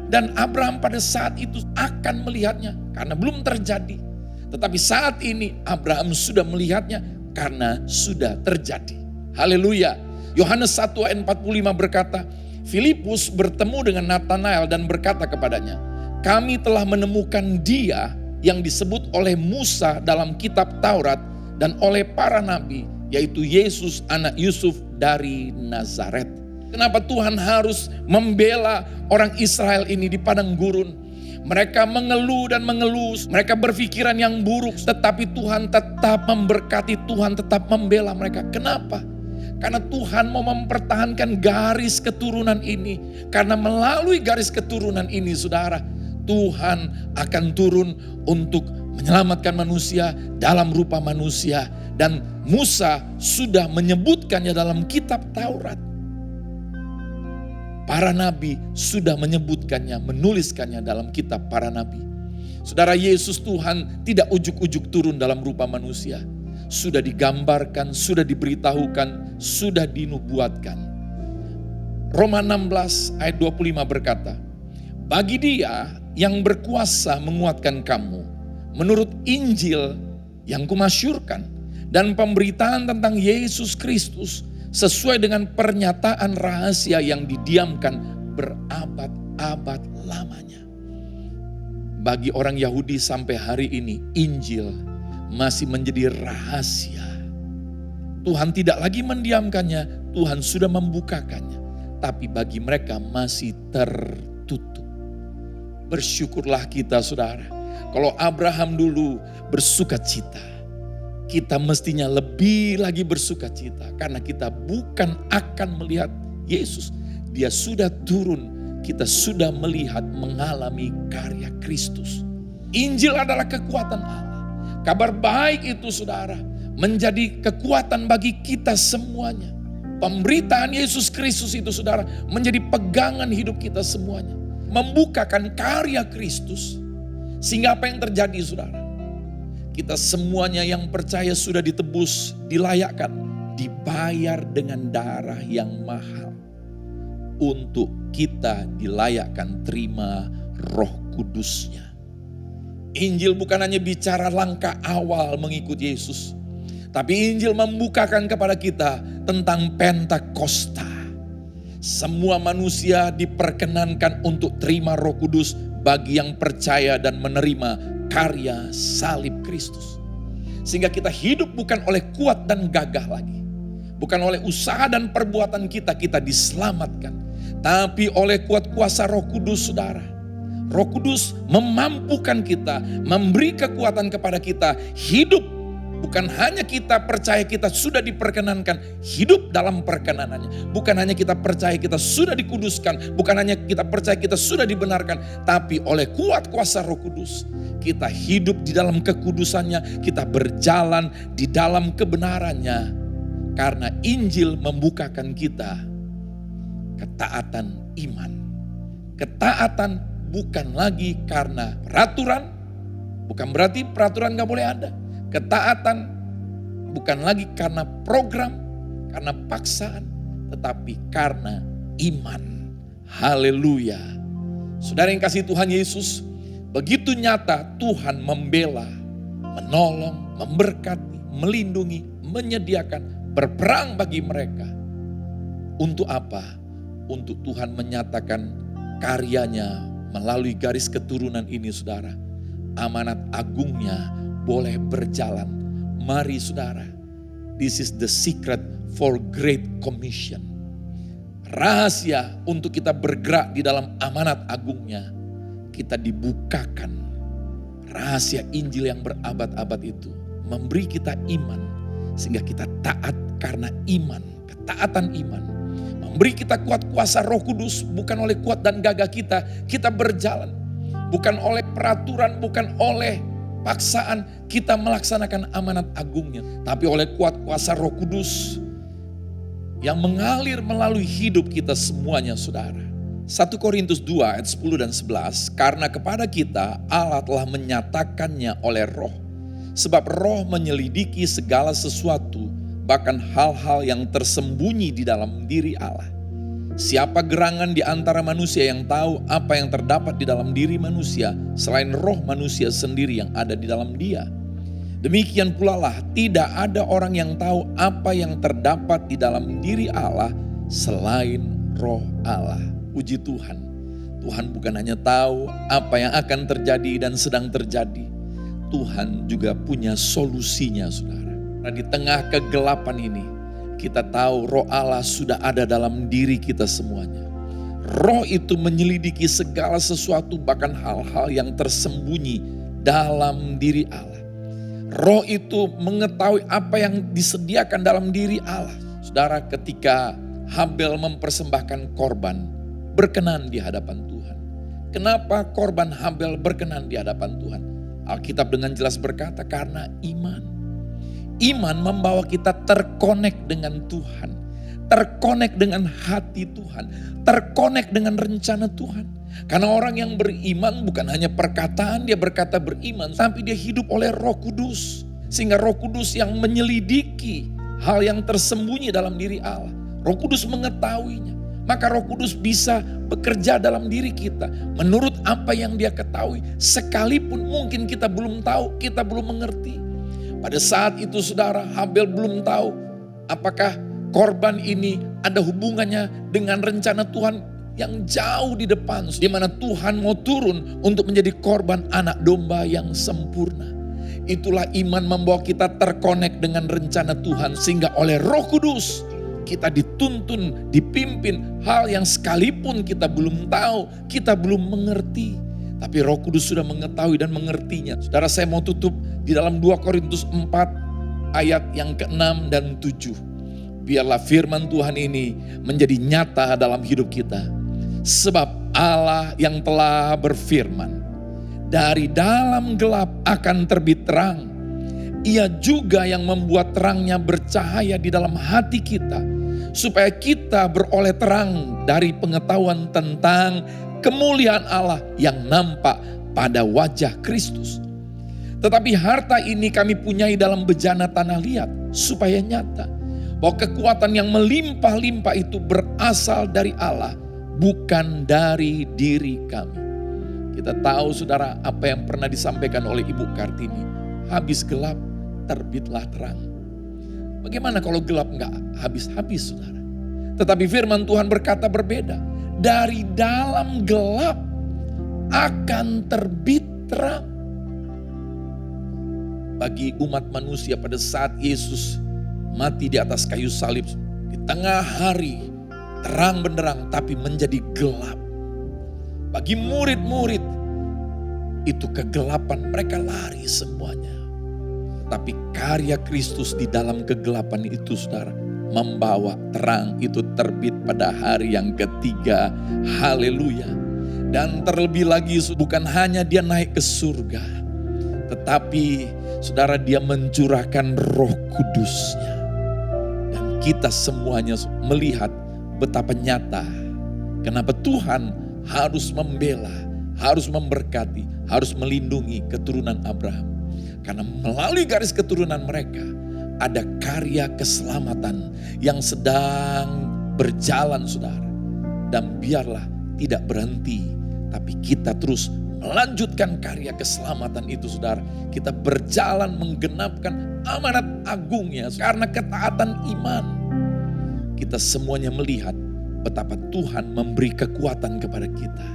Dan Abraham pada saat itu akan melihatnya karena belum terjadi. Tetapi saat ini Abraham sudah melihatnya karena sudah terjadi. Haleluya. Yohanes 1 ayat 45 berkata, Filipus bertemu dengan Nathanael dan berkata kepadanya, kami telah menemukan dia yang disebut oleh Musa dalam kitab Taurat dan oleh para nabi, yaitu Yesus anak Yusuf dari Nazaret. Kenapa Tuhan harus membela orang Israel ini di padang gurun? Mereka mengeluh dan mengeluh, mereka berpikiran yang buruk, tetapi Tuhan tetap memberkati, Tuhan tetap membela mereka. Kenapa? Karena Tuhan mau mempertahankan garis keturunan ini. Karena melalui garis keturunan ini, saudara, Tuhan akan turun untuk menyelamatkan manusia dalam rupa manusia. Dan Musa sudah menyebutkannya dalam kitab Taurat. Para nabi sudah menyebutkannya, menuliskannya dalam kitab para nabi. Saudara, Yesus Tuhan tidak ujuk-ujuk turun dalam rupa manusia. Sudah digambarkan, sudah diberitahukan, sudah dinubuatkan. Roma 16 ayat 25 berkata, bagi dia yang berkuasa menguatkan kamu, menurut Injil yang kumasyurkan, dan pemberitaan tentang Yesus Kristus, sesuai dengan pernyataan rahasia yang didiamkan berabad-abad lamanya. Bagi orang Yahudi sampai hari ini, Injil masih menjadi rahasia. Tuhan tidak lagi mendiamkannya, Tuhan sudah membukakannya. Tapi bagi mereka masih tertutup. Bersyukurlah kita, saudara. Kalau Abraham dulu bersuka cita, kita mestinya lebih lagi bersuka cita. Karena kita bukan akan melihat Yesus. Dia sudah turun. Kita sudah melihat, mengalami karya Kristus. Injil adalah kekuatan Allah. Kabar baik itu, saudara, menjadi kekuatan bagi kita semuanya. Pemberitaan Yesus Kristus itu, saudara, menjadi pegangan hidup kita semuanya. Membukakan karya Kristus. Sehingga apa yang terjadi, saudara? Kita semuanya yang percaya sudah ditebus, dilayakkan, dibayar dengan darah yang mahal. Untuk kita dilayakkan terima Roh Kudus-Nya. Injil bukan hanya bicara langkah awal mengikut Yesus. Tapi Injil membukakan kepada kita tentang Pentakosta. Semua manusia diperkenankan untuk terima Roh Kudus bagi yang percaya dan menerima karya salib Kristus. Sehingga kita hidup bukan oleh kuat dan gagah lagi. Bukan oleh usaha dan perbuatan kita diselamatkan. Tapi oleh kuat kuasa Roh Kudus, saudara. Roh Kudus memampukan kita, memberi kekuatan kepada kita hidup Bukan hanya kita percaya kita sudah diperkenankan hidup dalam perkenanannya. Bukan hanya kita percaya kita sudah dikuduskan. Bukan hanya kita percaya kita sudah dibenarkan. Tapi oleh kuat kuasa Roh Kudus, kita hidup di dalam kekudusannya. Kita berjalan di dalam kebenarannya. Karena Injil membukakan kita ketaatan iman. Ketaatan bukan lagi karena peraturan. Bukan berarti peraturan gak boleh ada. Ketaatan bukan lagi karena program, karena paksaan, tetapi karena iman. Haleluya. Saudara yang kasih Tuhan Yesus, begitu nyata Tuhan membela, menolong, memberkati, melindungi, menyediakan, berperang bagi mereka. Untuk apa? Untuk Tuhan menyatakan karyanya melalui garis keturunan ini, saudara. Amanat agungnya boleh berjalan. Mari saudara, this is the secret for great commission. Rahasia untuk kita bergerak di dalam amanat agungnya. Kita dibukakan. Rahasia Injil yang berabad-abad itu memberi kita iman. Sehingga kita taat karena iman. Ketaatan iman. Memberi kita kuat kuasa Roh Kudus. Bukan oleh kuat dan gagah kita. Kita berjalan. Bukan oleh peraturan, bukan oleh paksaan, kita melaksanakan amanat agungnya. Tapi oleh kuat kuasa Roh Kudus yang mengalir melalui hidup kita semuanya, saudara. 1 Korintus 2 ayat 10 dan 11. Karena kepada kita Allah telah menyatakannya oleh Roh. Sebab Roh menyelidiki segala sesuatu, bahkan hal-hal yang tersembunyi di dalam diri Allah. Siapa gerangan di antara manusia yang tahu apa yang terdapat di dalam diri manusia selain roh manusia sendiri yang ada di dalam dia? Demikian pula lah tidak ada orang yang tahu apa yang terdapat di dalam diri Allah selain roh Allah. Puji Tuhan. Tuhan bukan hanya tahu apa yang akan terjadi dan sedang terjadi. Tuhan juga punya solusinya, saudara. Nah, di tengah kegelapan ini, kita tahu roh Allah sudah ada dalam diri kita semuanya. Roh itu menyelidiki segala sesuatu, bahkan hal-hal yang tersembunyi dalam diri Allah. Roh itu mengetahui apa yang disediakan dalam diri Allah. Saudara, ketika Habel mempersembahkan korban, berkenan di hadapan Tuhan. Kenapa korban Habel berkenan di hadapan Tuhan? Alkitab dengan jelas berkata, karena iman. Iman membawa kita terkonek dengan Tuhan. Terkonek dengan hati Tuhan. Terkonek dengan rencana Tuhan. Karena orang yang beriman bukan hanya perkataan dia berkata beriman. Tapi dia hidup oleh Roh Kudus. Sehingga Roh Kudus yang menyelidiki hal yang tersembunyi dalam diri Allah. Roh Kudus mengetahuinya. Maka Roh Kudus bisa bekerja dalam diri kita. Menurut apa yang dia ketahui. Sekalipun mungkin kita belum tahu, kita belum mengerti. Pada saat itu saudara, Habel belum tahu apakah korban ini ada hubungannya dengan rencana Tuhan yang jauh di depan. Di mana Tuhan mau turun untuk menjadi korban anak domba yang sempurna. Itulah iman membawa kita terkonek dengan rencana Tuhan. Sehingga oleh Roh Kudus kita dituntun, dipimpin hal yang sekalipun kita belum tahu, kita belum mengerti. Tapi Roh Kudus sudah mengetahui dan mengertinya. Saudara, saya mau tutup di dalam 2 Korintus 4 ayat yang ke-6 dan 7. Biarlah firman Tuhan ini menjadi nyata dalam hidup kita. Sebab Allah yang telah berfirman, dari dalam gelap akan terbit terang. Ia juga yang membuat terangnya bercahaya di dalam hati kita. Supaya kita beroleh terang dari pengetahuan tentang kemuliaan Allah yang nampak pada wajah Kristus. Tetapi harta ini kami punyai dalam bejana tanah liat, supaya nyata bahwa kekuatan yang melimpah-limpah itu berasal dari Allah, bukan dari diri kami. Kita tahu saudara apa yang pernah disampaikan oleh Ibu Kartini. Habis gelap, terbitlah terang. Bagaimana kalau gelap enggak habis-habis saudara? Tetapi firman Tuhan berkata berbeda. Dari dalam gelap akan terbit terang. Bagi umat manusia pada saat Yesus mati di atas kayu salib. Di tengah hari terang benderang tapi menjadi gelap. Bagi murid-murid itu kegelapan, mereka lari semuanya. Tapi karya Kristus di dalam kegelapan itu saudara, membawa terang itu terbit pada hari yang ketiga. Haleluya. Dan terlebih lagi bukan hanya dia naik ke surga, tetapi saudara dia mencurahkan Roh Kudus-Nya. Dan kita semuanya melihat betapa nyata kenapa Tuhan harus membela, harus memberkati, harus melindungi keturunan Abraham. Karena melalui garis keturunan mereka ada karya keselamatan yang sedang berjalan saudara. Dan biarlah tidak berhenti, tapi kita terus melanjutkan karya keselamatan itu saudara. Kita berjalan menggenapkan amanat agungnya karena ketaatan iman. Kita semuanya melihat betapa Tuhan memberi kekuatan kepada kita.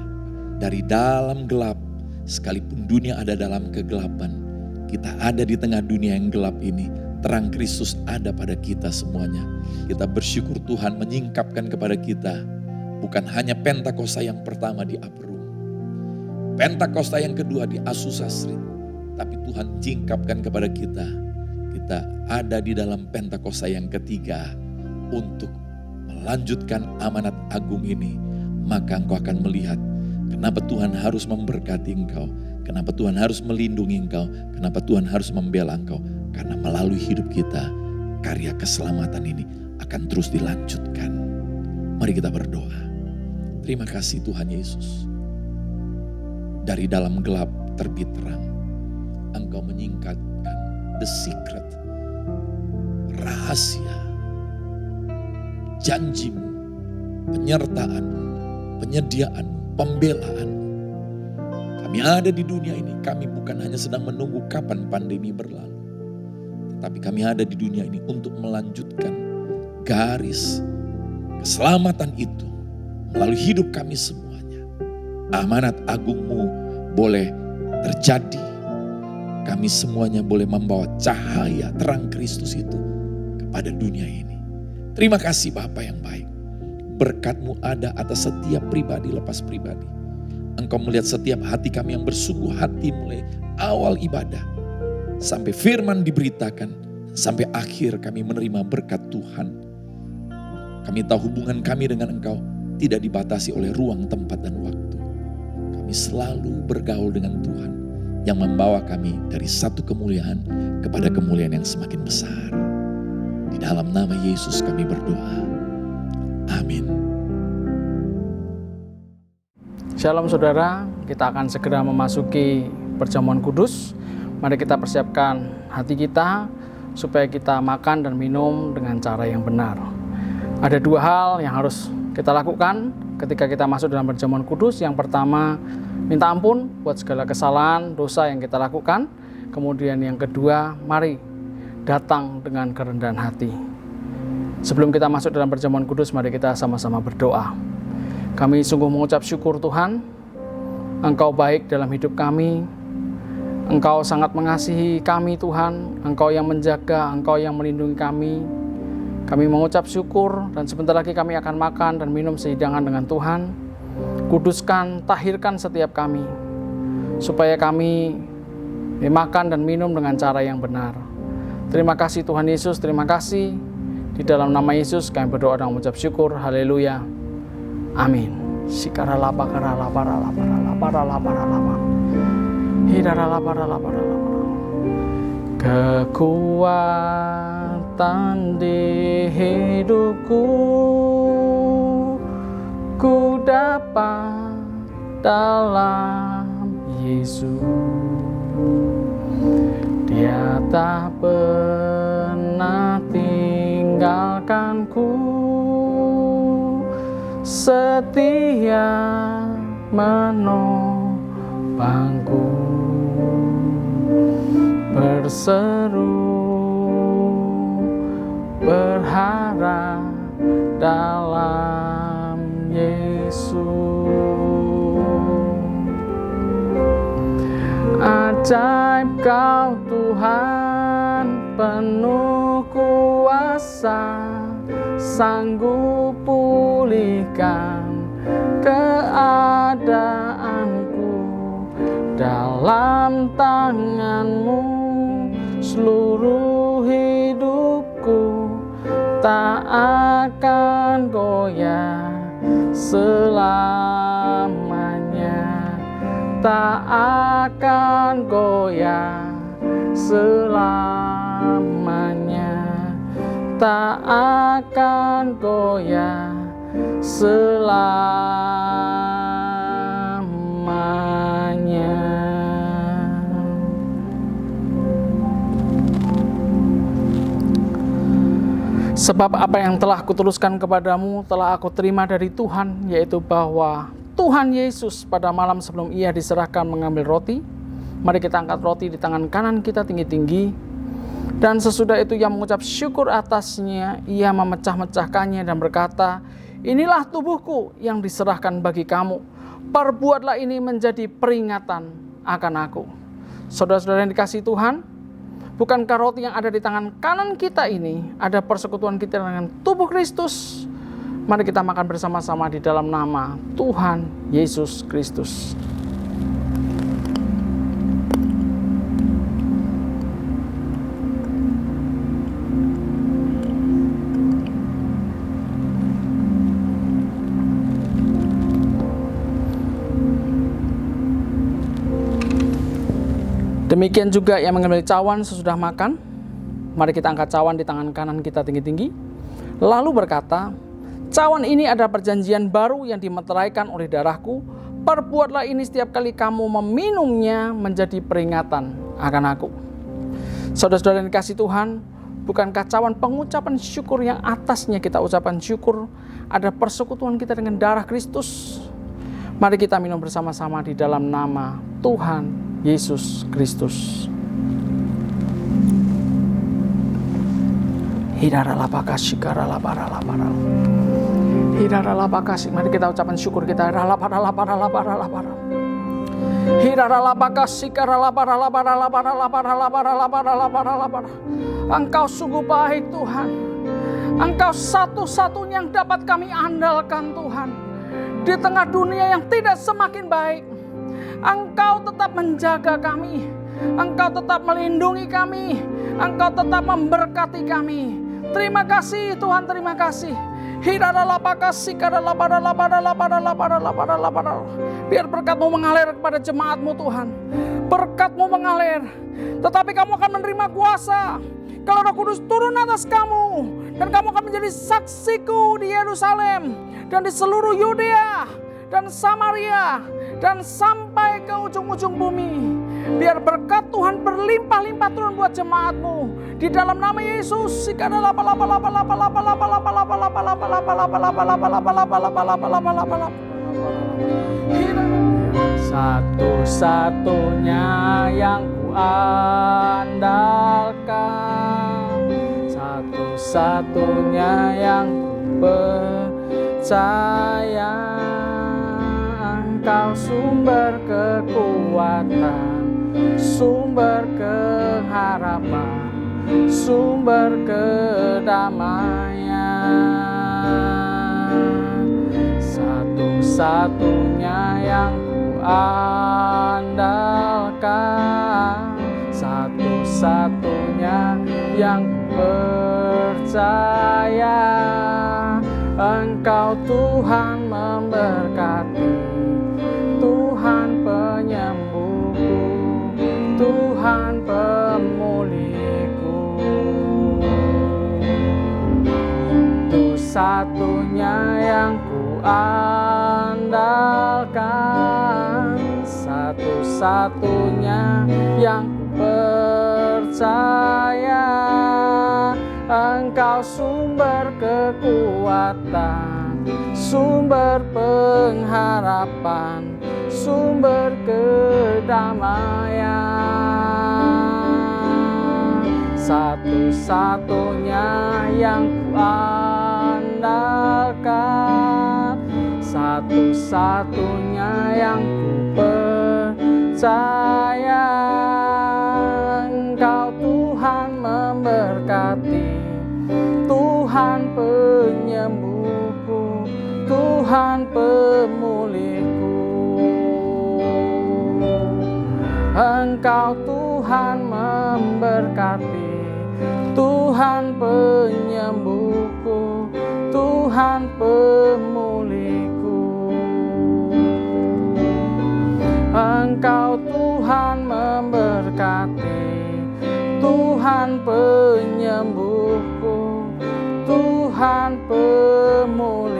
Dari dalam gelap, sekalipun dunia ada dalam kegelapan, kita ada di tengah dunia yang gelap ini, terang Kristus ada pada kita semuanya. Kita bersyukur Tuhan menyingkapkan kepada kita bukan hanya Pentakosta yang pertama di Upper Room, Pentakosta yang kedua di Azusa Street, tapi Tuhan jingkapkan kepada kita, kita ada di dalam Pentakosta yang ketiga untuk melanjutkan amanat agung ini. Maka engkau akan melihat kenapa Tuhan harus memberkati engkau, kenapa Tuhan harus melindungi engkau, kenapa Tuhan harus membela engkau. Karena melalui hidup kita, karya keselamatan ini akan terus dilanjutkan. Mari kita berdoa. Terima kasih Tuhan Yesus. Dari dalam gelap terbit terang. Engkau menyingkapkan the secret, rahasia, janjimu, penyertaanmu, penyediaanmu, pembelaanmu. Kami ada di dunia ini, kami bukan hanya sedang menunggu kapan pandemi berlalu. Tetapi kami ada di dunia ini untuk melanjutkan garis keselamatan itu melalui hidup kami semuanya. Amanat agungmu boleh terjadi. Kami semuanya boleh membawa cahaya terang Kristus itu kepada dunia ini. Terima kasih Bapa yang baik. Berkat-Mu ada atas setiap pribadi lepas pribadi. Engkau melihat setiap hati kami yang bersungguh hati mulai awal ibadah. Sampai firman diberitakan. Sampai akhir kami menerima berkat Tuhan. Kami tahu hubungan kami dengan Engkau tidak dibatasi oleh ruang, tempat, dan waktu. Kami selalu bergaul dengan Tuhan yang membawa kami dari satu kemuliaan kepada kemuliaan yang semakin besar. Di dalam nama Yesus kami berdoa. Amin. Shalom saudara, kita akan segera memasuki perjamuan kudus. Mari kita persiapkan hati kita supaya kita makan dan minum dengan cara yang benar. Ada dua hal yang harus kita lakukan ketika kita masuk dalam perjamuan kudus. Yang pertama, minta ampun buat segala kesalahan, dosa yang kita lakukan. Kemudian yang kedua, mari datang dengan kerendahan hati. Sebelum kita masuk dalam perjamuan kudus, mari kita sama-sama berdoa. Kami sungguh mengucap syukur Tuhan, Engkau baik dalam hidup kami. Engkau sangat mengasihi kami Tuhan, Engkau yang menjaga, Engkau yang melindungi kami. Kami mengucap syukur dan sebentar lagi kami akan makan dan minum sehidangan dengan Tuhan. Kuduskan, tahirkan setiap kami, supaya kami makan dan minum dengan cara yang benar. Terima kasih Tuhan Yesus, terima kasih. Di dalam nama Yesus kami berdoa dan mengucap syukur. Haleluya. Amin. Sikaralapa karalapa ralapa ralapa ralapa ralapa. Hidaralapa ralapa ralapa. Kekuatan di hidupku ku dapat dalam Yesus. Dia tak pernah tinggalkanku, setia menopangku, berseru berharap dalam Yesus. Ajaib Kau Tuhan, penuh kuasa, sanggup pulihkan keadaanku. Dalam tangan-Mu seluruh hidupku tak akan goyah selamanya, tak akan goyah selamanya, tak akan goyah selamanya. Sebab apa yang telah kutuliskan kepadamu telah aku terima dari Tuhan, yaitu bahwa Tuhan Yesus pada malam sebelum ia diserahkan mengambil roti. Mari kita angkat roti di tangan kanan kita tinggi-tinggi. Dan sesudah itu ia mengucap syukur atasnya, ia memecah-mecahkannya dan berkata, inilah tubuhku yang diserahkan bagi kamu. Perbuatlah ini menjadi peringatan akan aku. Saudara-saudara yang dikasihi Tuhan, bukankah roti yang ada di tangan kanan kita ini ada persekutuan kita dengan tubuh Kristus? Mari kita makan bersama-sama di dalam nama Tuhan Yesus Kristus. Demikian juga yang mengambil cawan sesudah makan. Mari kita angkat cawan di tangan kanan kita tinggi-tinggi. Lalu berkata, cawan ini adalah perjanjian baru yang dimeteraikan oleh darahku. Perbuatlah ini setiap kali kamu meminumnya menjadi peringatan akan aku. Saudara-saudara yang dikasihi Tuhan, bukankah cawan pengucapan syukur yang atasnya kita ucapan syukur ada persekutuan kita dengan darah Kristus? Mari kita minum bersama-sama di dalam nama Tuhan Yesus Kristus. Mari kita ucapkan syukur kita. Engkau sungguh baik Tuhan. Engkau satu-satunya yang dapat kami andalkan Tuhan. Di tengah dunia yang tidak semakin baik, Engkau tetap menjaga kami, Engkau tetap melindungi kami, Engkau tetap memberkati kami. Terima kasih Tuhan, terima kasih. Biar berkat-Mu mengalir kepada jemaat-Mu Tuhan. Berkat-Mu mengalir, tetapi kamu akan menerima kuasa kalau Roh Kudus turun atas kamu, dan kamu akan menjadi saksiku di Yerusalem dan di seluruh Yudea dan Samaria dan sampai ke ujung-ujung bumi. Biar berkat Tuhan berlimpah-limpah turun buat jemaat-Mu di dalam nama Yesus. Satu-satunya yang kuandalkan, satu-satunya yang percaya. Engkau sumber kekuatan, sumber keharapan, sumber kedamaian. Satu-satunya yang kuandalkan, satu-satunya yang percaya. Engkau Tuhan memberkati, Tuhan penyembuhku, Tuhan pemulihku. Itu satunya yang kuandalkan, satu-satunya yang percaya. Engkau sumber kekuatan, sumber pengharapan, sumber kedamaian. Satu-satunya yang kuandalkan, satu-satunya yang kupercaya. Engkau Tuhan memberkati, Tuhan penyembuhku, Tuhan pemulihku. Engkau Tuhan memberkati, Tuhan penyembuhku, Tuhan pemulihku. Engkau Tuhan memberkati, Tuhan penyembuhku, Tuhan pemulihku.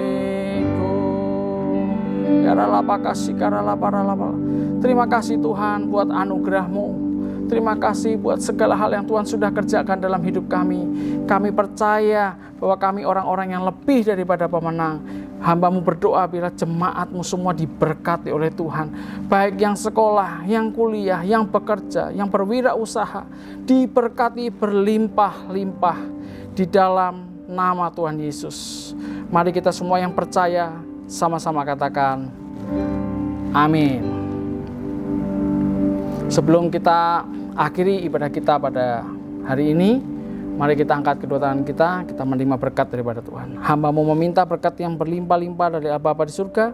Terima kasih Tuhan buat anugerah-Mu. Terima kasih buat segala hal yang Tuhan sudah kerjakan dalam hidup kami. Kami percaya bahwa kami orang-orang yang lebih daripada pemenang. Hamba-Mu berdoa bila jemaat-Mu semua diberkati oleh Tuhan. Baik yang sekolah, yang kuliah, yang bekerja, yang berwirausaha. Diberkati berlimpah-limpah di dalam nama Tuhan Yesus. Mari kita semua yang percaya sama-sama katakan amin. Sebelum kita akhiri ibadah kita pada hari ini, mari kita angkat kedua tangan kita menerima berkat daripada Tuhan. Hamba-Mu meminta berkat yang berlimpah-limpah dari Bapa di surga,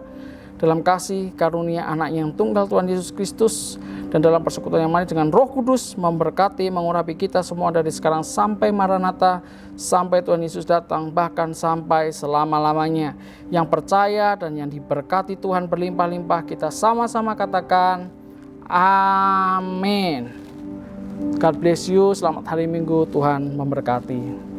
dalam kasih karunia anak yang tunggal Tuhan Yesus Kristus, dan dalam persekutuan yang manis dengan Roh Kudus, memberkati, mengurapi kita semua dari sekarang sampai Maranatha, sampai Tuhan Yesus datang, bahkan sampai selama-lamanya. Yang percaya dan yang diberkati Tuhan berlimpah-limpah, kita sama-sama katakan amin. God bless you. Selamat hari Minggu. Tuhan memberkati.